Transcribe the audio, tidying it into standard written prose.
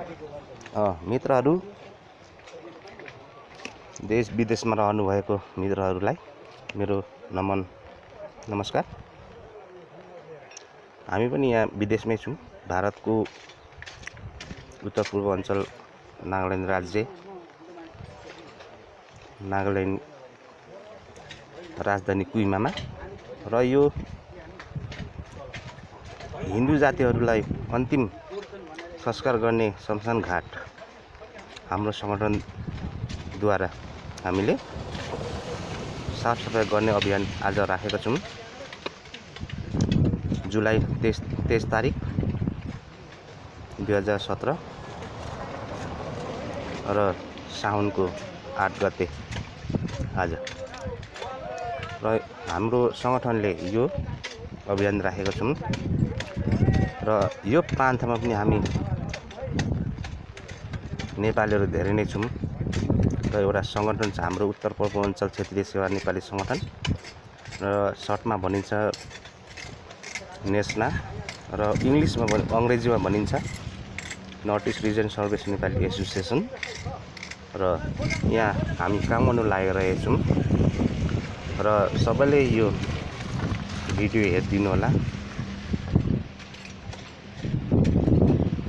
मित्रहरू, देश विदेशमा रहनुभएको मित्रहरूलाई मेरो नमस्कार। हामी पनि यहाँ विदेशमै छौँ। भारतको उत्तर पूर्वाञ्चल नागाल्यान्ड राज्य, नागाल्यान्ड राजधानी कुइमामा र यो हिन्दू जातिहरूलाई अन्तिम संस्कार गर्ने शमशान घाट हाम्रो संगठनद्वारा हामीले साफसफाइ गर्ने अभियान आज राखेका छौँ। जुलाई 23 तारिक 2017 र साउनको 8 गते आज र हाम्रो संगठनले यो अभियान राखेका छौँ र यो प्रान्तमा पनि हामी नेपालीहरू धेरै नै छौँ र एउटा संगठन छ हाम्रो उत्तर पूर्वाञ्चल क्षेत्रीय सेवा नेपाली संगठन र सर्टमा भनिन्छ नेसना र अङ्ग्रेजीमा भनिन्छ North East Region Service Nepali Association र यहाँ हामी काम गर्नु लागिरहेका छौँ र सबैले यो भिडियो हेरिदिनु होला।